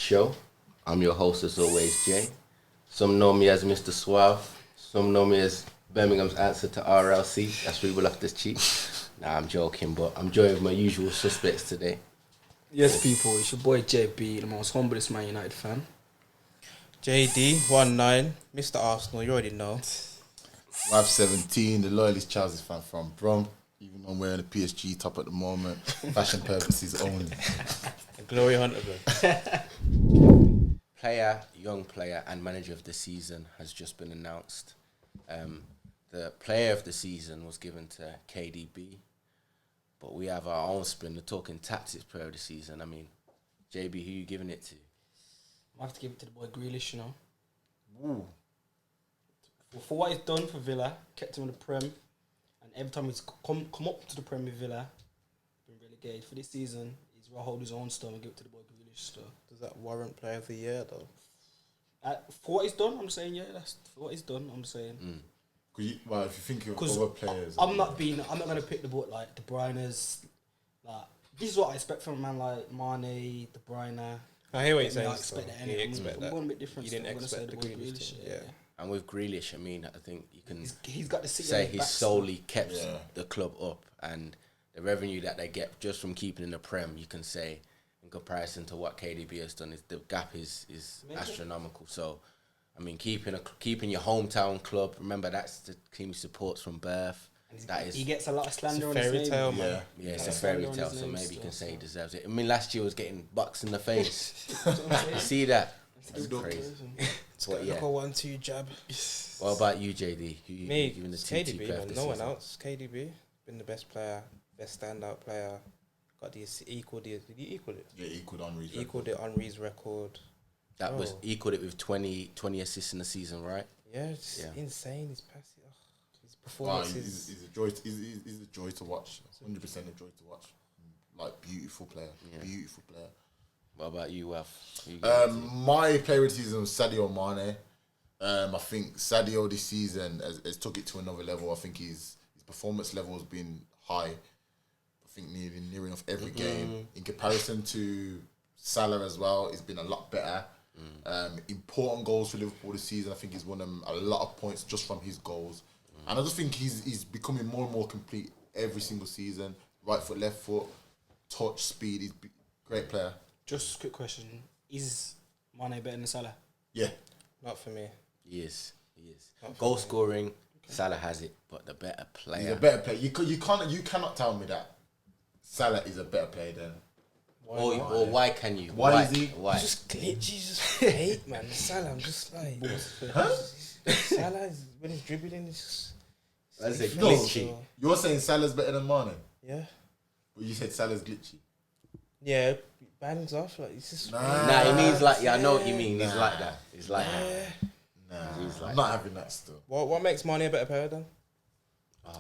show. I'm your host as always, Jay. Some know me as Mr. Suave. Some know me as Birmingham's answer to RLC. That's Reba Loftus-Cheek. Nah, I'm joking, but I'm joined with my usual suspects today. Yes, people, it's your boy JB, the most humblest Man United fan. JD19, Mr. Arsenal, you already know. Wife 17, the loyalist Chelsea fan from Brom. Even though I'm wearing a PSG top at the moment, fashion purposes only. Glory Hunter, bro. Player, young player, and manager of the season has just been announced. The player of the season was given to KDB, but we have our own spin. The talking tactics player of the season. I mean, JB, who you giving it to? I have to give it to the boy Grealish, you know. Ooh. For what he's done for Villa, kept him in the Prem, and every time he's come up to the Prem with Villa, been relegated. For this season, he's going to hold his own stuff and give it to the boy Grealish stuff. Does that warrant player of the year, though? For what he's done, I'm saying, yeah, that's for what he's done, I'm saying. Well, if you think of other players... I'm not going to pick the boy like De Bruyne's. Like, this is what I expect from a man like Mane, De Bruyne. I hear what you're saying. I expect that anyway. I'm going a bit different. You didn't expect the Grealish team, yeah. And with Grealish, I mean, I think you can he's got the say he's solely kept the club up, and the revenue that they get just from keeping in the Prem, you can say, in comparison to what KDB has done, the gap is astronomical. So, I mean, keeping your hometown club, remember that's the team he supports from birth. He gets a lot of slander on his fairy name. tale, man. Yeah, it's a fairy tale, so maybe you can say he deserves it. I mean, last year was getting bucks in the face. You see that? That's crazy. Look at 1-2 jab. What about you, JD? Me, giving the KDB, player of man. the No one season? else. KDB, been the best player, best standout player. Got the equaled it. Did he equal it? Yeah, equaled Henry's record. That was equaled it with 20 assists in the season, right? Yeah, it's insane. His passing, his Wow, performances. he's a joy. He's a joy to watch. 100% a joy to watch. Like beautiful player. Beautiful player. What about you, Waf? My player of the season was Sadio Mane. I think Sadio this season has took it to another level. I think his performance level has been high. I think near enough every game. In comparison to Salah as well, it's been a lot better. Important goals for Liverpool this season. I think he's won them a lot of points just from his goals. And I just think he's becoming more and more complete every single season. Right foot, left foot, touch, speed. He's a great player. Just a quick question. Is Mane better than Salah? Yeah. Not for me. He is. Goal scoring, Salah has it, but the better player. He's a better player. You cannot tell me that Salah is a better player than... Or why can you? Why is he? Why? Just glitchy, just hate, man. Salah, I'm just like... Salah, when he's dribbling, it's just... That's a No, glitchy. you're saying Salah's better than Mane? Yeah. But you said Salah's glitchy. Yeah, bangs off. Like, it's just... Nah, he means like... Yeah, I know what you mean. He's like that. He's like that. Nah, He's like I'm not having that still. What makes Mane a better player then?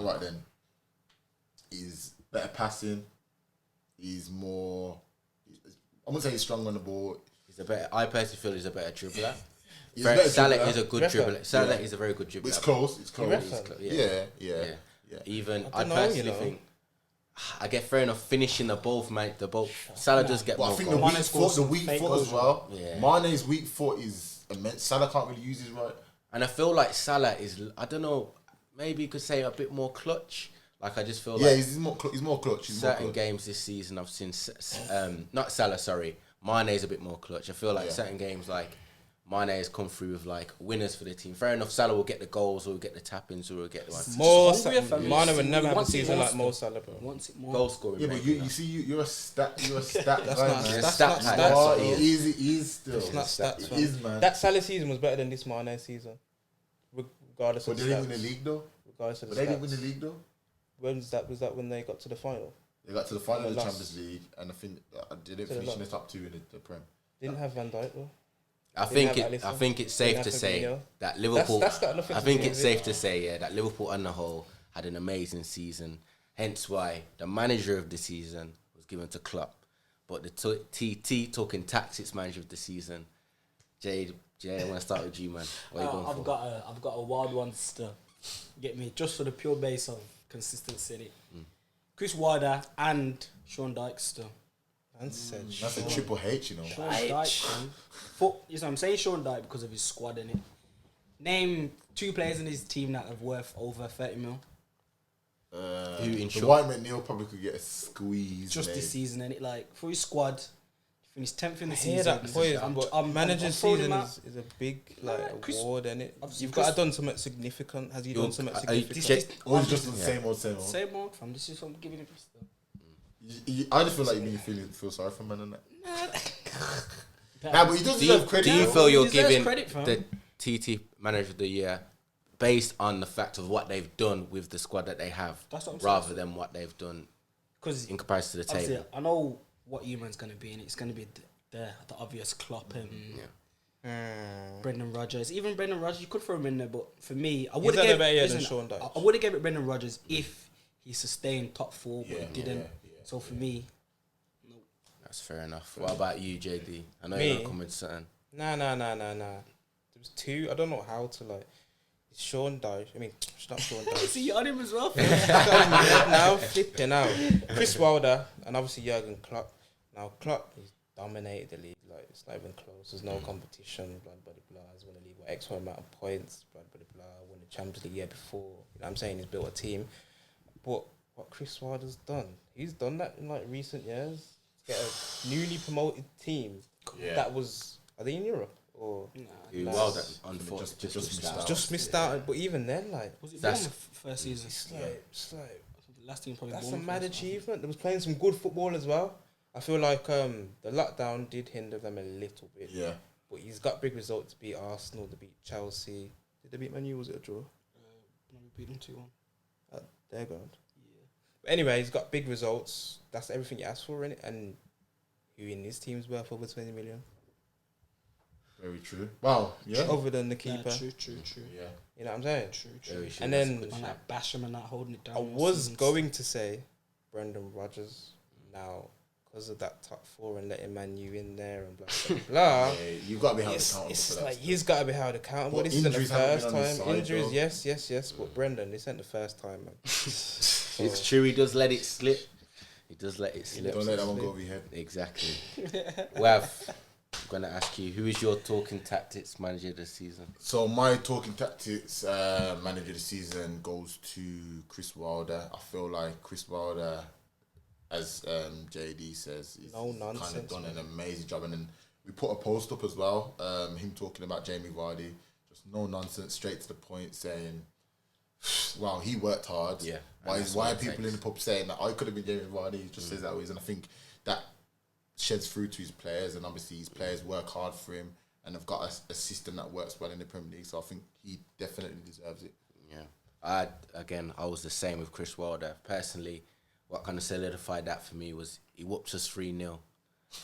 Right then. He's better passing. He's more... I'm going to say he's strong on the ball. I personally feel he's a better dribbler. He's a better Salah dribbler. is a good dribbler. Salah is a very good dribbler. It's close. It's close. Yeah. Even I I don't know, personally you know. think I get fair enough finishing the both, mate. Salah does get But I more think goals. the weak foot as well. Yeah. Mane's weak foot is immense. Salah can't really use his right. And I feel like Salah is, I don't know, maybe you could say a bit more clutch. Like I just feel Yeah, like he's more clutch. certain games this season I've seen, not Salah, sorry, Mane's a bit more clutch. I feel like certain games like Mane has come through with like winners for the team. Fair enough, Salah will get the goals, or will get the tap-ins, or will get the ones. Mane would never have a season like Mo Salah, bro. Wants it more. Goal scoring. Yeah, but you see, you're a stat guy, That's man. not stat stats. guy. Oh, He he is still. It's not stats, He is, man. That Salah season was better than this Mane season, regardless But of they the didn't win stats. the league though. Regardless of But the they didn't win stats. the league though. When was that? Was that when they got to the final? They got to the final of the lost. Champions League, and I think they didn't So they finish in the lost. top two in the Prem. Didn't have Van Dijk though. I Didn't think have I Alisson. think it's safe Didn't to have say Fabinho. that Liverpool. That's got nothing I to think do it's with it. safe to say that Liverpool on the whole had an amazing season. Hence why the manager of the season was given to Klopp, but the TT talking tactics manager of the season, Jay, I want to start with you, man. What are you going for? I've got a wild one still. Get me just for the pure base of consistency. Chris Wilder and Sean Dyche still. That's a Triple H, you know. Sean Dyche, man. You know, I'm saying Sean Dyche because of his squad, innit? Name 2 players in his team that are worth over 30 mil. The White McNeil probably could get a squeeze. Just this season, innit? Like, for his squad, finished 10th in the I season. hear that, boys. Manager's season is a big award, innit? You've got to done something significant. Has he done something significant? Or is just the same old? Same old, fam. This is what I'm giving him. I just feel like you feel sorry for man and that. Nah, but he doesn't deserve credit. Do you feel you're giving credit, the TT Manager of the Year based on the fact of what they've done with the squad that they have, rather than what they've done in comparison to the table? I know what Ewan's going to be, and it's going to be the obvious Klopp and Brendan Rodgers. Even Brendan Rodgers, you could throw him in there, but for me, I would have given it Brendan Rodgers if he sustained top 4, but he didn't. So for me, no. That's fair enough. What about you, JD? I know you're not coming to something. Nah. There was 2. I don't know how to like. It's Sean Dyche. I mean, it's not Sean Dyche. See, you on him as well. Now flipping out. Chris Wilder and obviously Jurgen Klopp. Now Klopp, he's dominated the league. Like, it's not even close. There's no competition. Blah blah blah. He's won the league with X amount of points. Blah blah blah. Won the Champions League year before. You know what I'm saying? He's built a team. But what Chris Wilder's done, he's done that in like recent years. To get a newly promoted team that was, are they in Europe or? Wilder, unfortunately, just missed out. But even then, like, was it Bournemouth first season? It's like last team probably. That's a mad achievement. They was playing some good football as well. I feel like the lockdown did hinder them a little bit. Yeah. But he's got big results to beat Arsenal, to beat Chelsea. Did they beat Man U? Was it a draw? No, we beat them 2-1. At their ground. But anyway, he's got big results. That's everything you ask for, innit? And who in his team's worth over 20 million? Very true. Wow. Yeah. Other than the keeper. True. Yeah. You know what I'm saying? True. And then like Basham and that holding it down. I was going to say Brendan Rodgers now because of that top 4 and letting Man U in there and blah blah blah. You've got to be held accountable. It's like he's got to be held accountable. This isn't the first time. Injuries, yes. But Brendan, this ain't the first time, man. It's true. He does let it slip. Don't let that one go over your head. Exactly. I'm going to ask you, who is your talking tactics manager this season? So my talking tactics manager this season goes to Chris Wilder. I feel like Chris Wilder, as JD says, he's kind of done an amazing job. And then we put a post up as well, him talking about Jamie Vardy, just no nonsense, straight to the point, saying, wow, he worked hard. Yeah. Why are people in the pub saying that I could have been Jamie Vardy? He just says that ways, and I think that sheds through to his players, and obviously his players work hard for him and have got a system that works well in the Premier League. So I think he definitely deserves it. Yeah. I was the same with Chris Wilder. Personally, what kind of solidified that for me was he whooped us 3-0.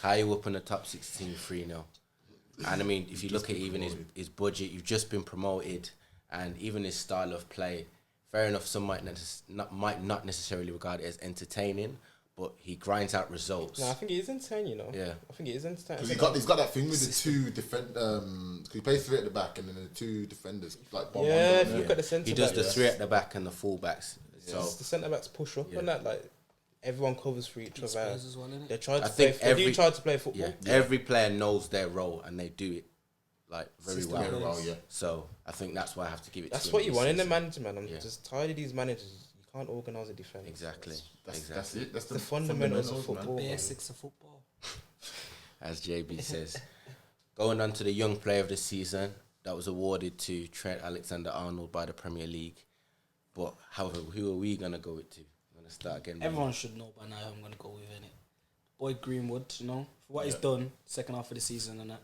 How you whooping the top 16 3-0? And I mean, if you look at even his budget, you've just been promoted, and even his style of play, fair enough, some might not necessarily regard it as entertaining, but he grinds out results. No, I think he is entertaining, you know. Yeah. I think he is entertaining. Because he's got that thing with the 2 defend. Cause he plays 3 at the back and then the 2 defenders like. If you look at the centre, he does the 3 at the back and the fullbacks. So the centre backs push up and that, like everyone covers for each other. As well, they try to play football. Yeah. Every player knows their role and they do it like very well. Yeah. So I think that's why I have to give it. That's to what you want in the manager, man. I'm just tired of these managers. You can't organise a defence. Exactly. That's it. That's the fundamentals of football. Basics of football. As JB says. Going on to the young player of the season, that was awarded to Trent Alexander-Arnold by the Premier League. But however, who are we going to go with to? I'm going to start again. Everyone should know by now who I'm going to go with, innit? Boy Greenwood, you know, for what he's done second half of the season and that.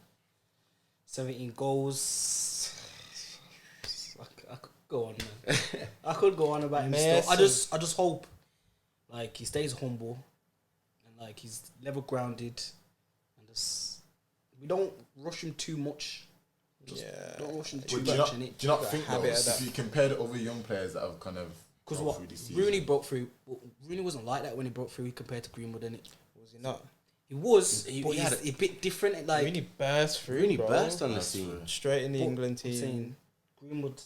17 goals. I could go on, man. I could go on about him still. I just hope, like, he stays humble and, like, he's level grounded and just we don't rush him too much. Don't rush him too much. Do you not think though, if you compare the other young players that have kind of because what Rooney broke through, Rooney wasn't like that when he broke through compared to Greenwood, innit? Was he not? He was, but he had a bit different. Like Rooney burst through. Rooney burst on the scene straight in the England team. Greenwood.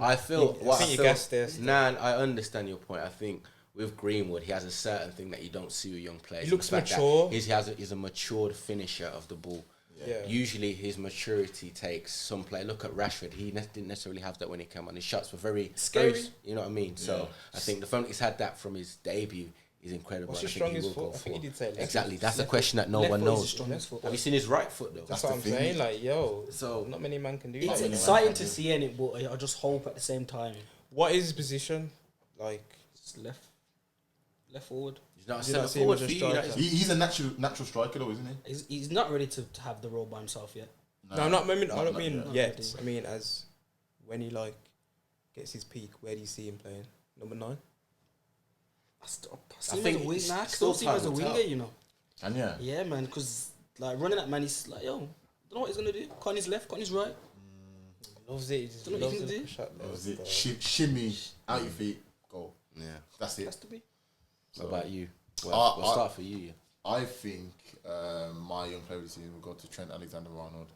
I think you gassed there. Still. Nah, I understand your point. I think with Greenwood, he has a certain thing that you don't see with young players. He looks The fact that mature. He's a matured finisher of the ball. Yeah. Usually his maturity takes some play. Look at Rashford. He didn't necessarily have that when he came on. His shots were very Scary. very, you know what I mean? So I think the fact he's had that from his debut is incredible. What's I your think he strongest will foot? go I think for. he did say left. Exactly. That's the Left question that no left one foot is knows. his strongest foot. Have you seen his right foot though? That's the what I'm thing. saying. Like, yo, So- not many man can do It's that. exciting to see it, but I just hope at the same time What is his position? Like, it's left forward. He's not a Did you not centre see him forward as a for you. striker? that is- He's a natural striker though, isn't he? He's not ready to have the role by himself yet. no, I don't mean not yet. really. I mean, as when he like gets his peak, where do you see him playing? Number 9. I see him think as a wing. it's Nah, I still still see him as a time will winger, tell. you know. And yeah. Yeah, man, because like running at man, he's like, yo, don't know what he's gonna do. Cut on his left, cut on his right. Loves it. He just Don't know what loves you can it. do. Shot That was there. it. Shimmy out your feet, go. Yeah. That's Has it. to be. What about you? Well, we'll start for you. Yeah. I think my young player this season will go to Trent Alexander-Arnold.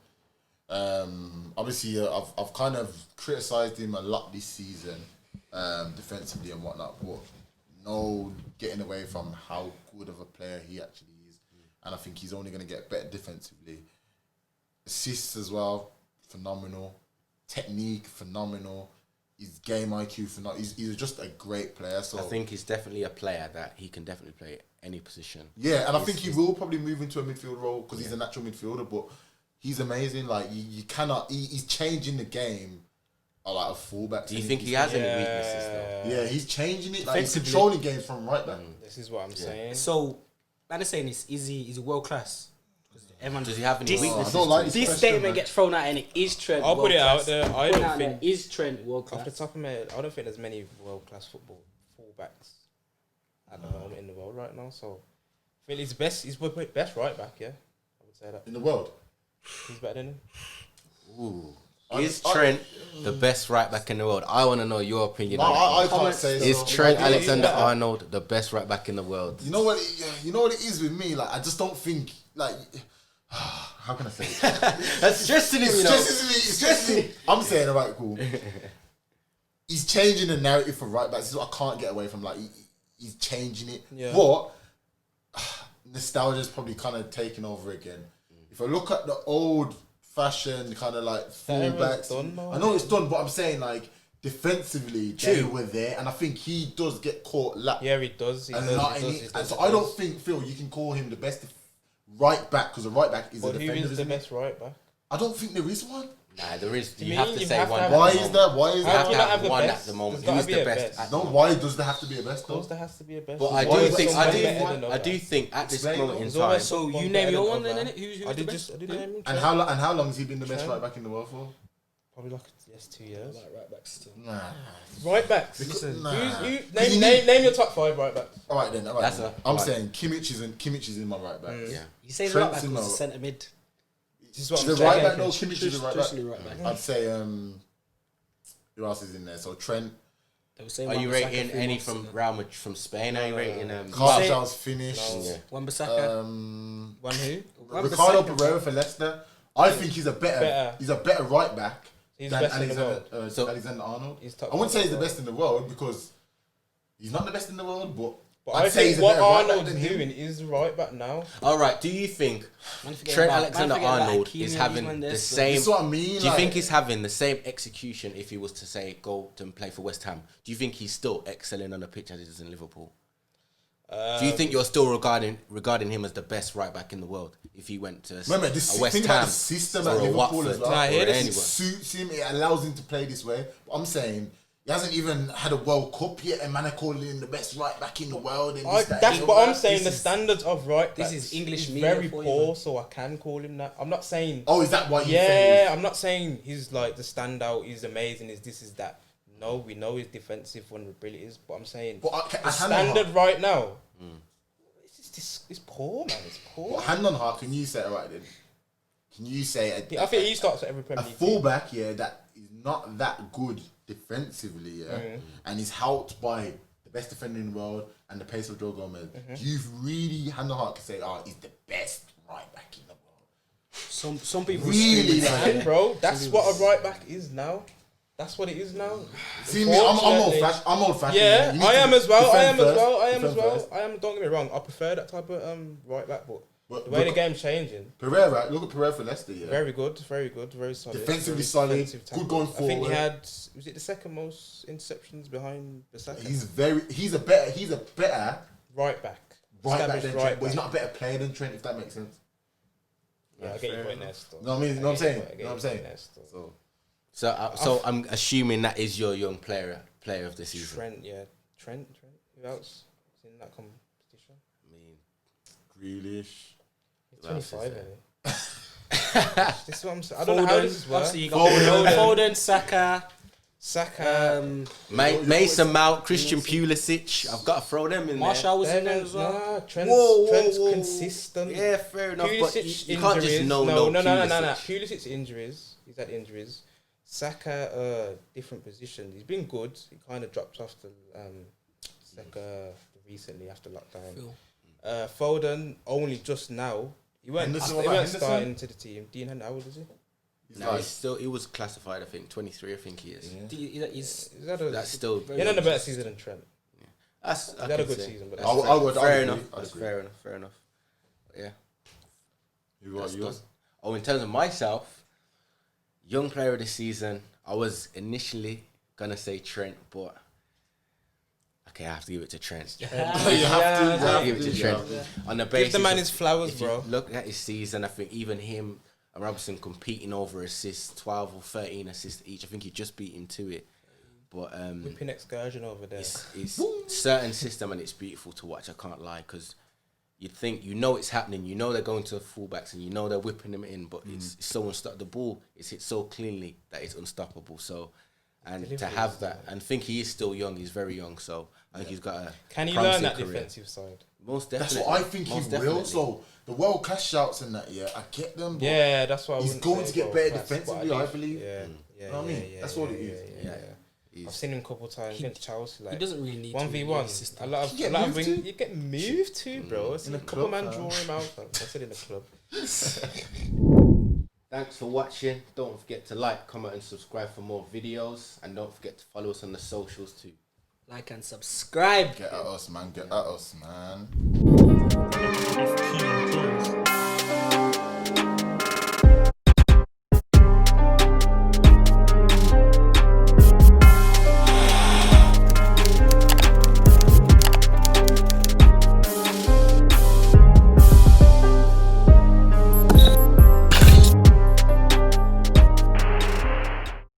Obviously, I've kind of criticised him a lot this season, defensively and whatnot, but no getting away from how good of a player he actually is. And I think he's only going to get better defensively. Assists as well, phenomenal. Technique, phenomenal. His game IQ, phenomenal. He's just a great player. So I think he's definitely a player that he can definitely play any position. yeah, and I think he will probably move into a midfield role because he's a natural midfielder, but he's amazing. Like, you cannot... He's changing the game like a fullback. Do you think he has any weaknesses though? Yeah, he's changing it. Like, he's Defensively. controlling games from right back. This is what I'm saying. So, man is saying is he world class? Does he have any This- weaknesses? I don't like to this his This question, statement man. gets thrown out and it is Trent. I'll put it out there. I Put it don't out there. think, Is Trent world off the class? top of my head, I don't think there's many world class football fullbacks at the moment in the world right now. So I think he's best. He's best right back. Yeah, I would say that. In the world. He's better than him. Ooh. Is Trent the best right back in the world? I want to know your opinion. No, on I it. can't say so. Is Trent Like, Alexander-Arnold the best right back in the world? You know what? You know what it is with me. Like, I just don't think like. How can I say it? That's stressing him, It you know. stresses me. It stresses me. I'm saying, alright, cool. He's changing the narrative for right backs. This is what I can't get away from. Like, he's changing it. Yeah. But nostalgia's probably kind of taking over again. If I look at the old fashioned kind of like That fullbacks, era's done now. I know it's done, but I'm saying like defensively they were there, and I think he does get caught lap. Yeah, he does. He And does. not He any, does. He and does. so he I don't does. think, Phil, you can call him the best right back because a right back is But a who defender. is the isn't he? best right back? I don't think there is one. Nah, there is. To You me, have to you say have to one. have- at Why the is moment. that? Why is You How have do to you not have have the one best? at the moment. There's gotta Who's be the a best? best. At the No, moment? why does there have to be a best though? Because there has to be a best. But I There's do always think somebody better than I others. do think at this Explain moment though. in There's always time. So someone you name better your than one then, other. innit? Who's I the did best? just. I did name him. And how long has he been the best Trent. right back in the world for? Probably like 2 years. Like right back still. Nah. Right backs. Listen, Nah. Name your top 5 right backs. All right then. All right. That's then. a- I'm right. saying Kimmich is in my right back. Mm. Yeah. You say Trent right back Zimmer. was centre mid. This is what To I'm the saying. right back, no, Kimmich is the right back. Truthfully right back. I'd say who else is in there? So Trent, They were saying Are you Wan-Bissaka rating 3 any months from ago. Real Madrid, from Spain? Are you rating Carvalhal's finished. Yeah. Wan-Bissaka. One who? Ricardo Wan-Bissaka. Pereira for Leicester. I think he's a Better. he's a better right back He's than best in the world. So- Alexander-Arnold. He's top I wouldn't say he's the five. best in the world because he's not the best in the world, but But I'd I say he's think a what better right back Arnold's than him. doing is right back now. All right. Do you think Man, forget Trent about- man, forget about Alexander-Arnold Hakimi is and having these man the there, so- same? This is what I mean. Do you like, think he's having the same execution if he was to say go to play for West Ham? Do you think he's still excelling on the pitch as he does in Liverpool? Do you think you're still regarding him as the best right back in the world if he went to Remember, this a West thing about Ham the system or at a Liverpool Watford as well. Nah, or here this It anyone? suits him. It allows him to play this way. But I'm saying he hasn't even had a World Cup yet, and man are calling him the best right back in the world. And this, That's and what the I'm other. saying. The is- standards of right this backs is English is media very for you, poor, man. so I can call him that. I'm not saying. Oh, is that why you Yeah, say? I'm not saying he's like the standout. He's amazing. Is this? Is that? No, we know his defensive vulnerabilities, but I'm saying But the hand on standard heart, right now. It's poor, man. It's poor. but hand on heart, can you say it right then? Can you say I think he starts at every a Premier League team. fullback, yeah, that is not that good defensively, yeah, and is helped by the best defender in the world and the pace of Joe Gomez. Do you really, hand on heart, can say, he's the best right back in the world? Some people Really, scream like, And bro, that's what a right back is now. That's what it is now. See me, I'm old fashioned. Yeah, I am as well. First. Don't get me wrong. I prefer that type of right back, but But the way the game's changing. Pereira, look at Pereira for Leicester. Yeah, Very good, very solid. Defensively solid, good going forward. I think he had. Was it the second most interceptions behind Bissaka? He's a better right back. Right back Established than right Trent, but he's back. not a better player than Trent, if that makes sense. Yeah, I get your point there still. No, I mean, you know what I'm saying? You know what I'm saying? So I'm assuming that is your young player of the season. Trent. Who else is in that competition? I mean, Grealish. He's 25, isn't he? This is what I'm saying. I don't know how this works. Obviously, you got Foden, Saka, Mason Mount, Christian Pulisic. I've got to throw them in Marshall was in there there. as well. Nah, Trent's consistent. Yeah, fair enough. But Pulisic you can't just No. Pulisic. Pulisic's injuries. He's had injuries. Saka, different positions. He's been good. He kind of dropped off the Saka recently after lockdown. Foden only just now. He weren't starting to the team. Dean Henderson, how old is he? No, he was classified. I think 23. I think he is. Yeah. That's still. He had a better season than Trent. I had a good season, but I would fair agree. enough. That's fair enough. Yeah. You in terms of myself, young player of the season, I was initially gonna say Trent, but okay, I have to give it to Trent. You have to give it to Trent. On the basis Give the man of- his flowers, if you bro. Look at his season. I think even him and Robinson competing over assists, 12 or 13 assists each. I think he just beat him to it. But Whipping excursion over there. it's certain system and it's beautiful to watch. I can't lie, because you think it's happening. You know they're going to fullbacks and you know they're whipping them in, but it's so the ball is hit so cleanly that it's unstoppable. So, and to have that, and think he is still young. He's very young, so I think he's got a. Can he promising learn that career. defensive side? Most definitely. That's what I think he will. So the world class shouts and that, I get them. But Yeah, that's why he's going to get better defensively, I believe. Yeah, You know what I mean? That's what it is. I've seen him a couple of times against Chelsea. Like He doesn't really need 1v1. A lot of you get moved to, bro. In a couple man draw him out. I said in the club. Thanks for watching. Don't forget to like, comment, and subscribe for more videos, and don't forget to follow us on the socials too. Like and subscribe. Get at us, man.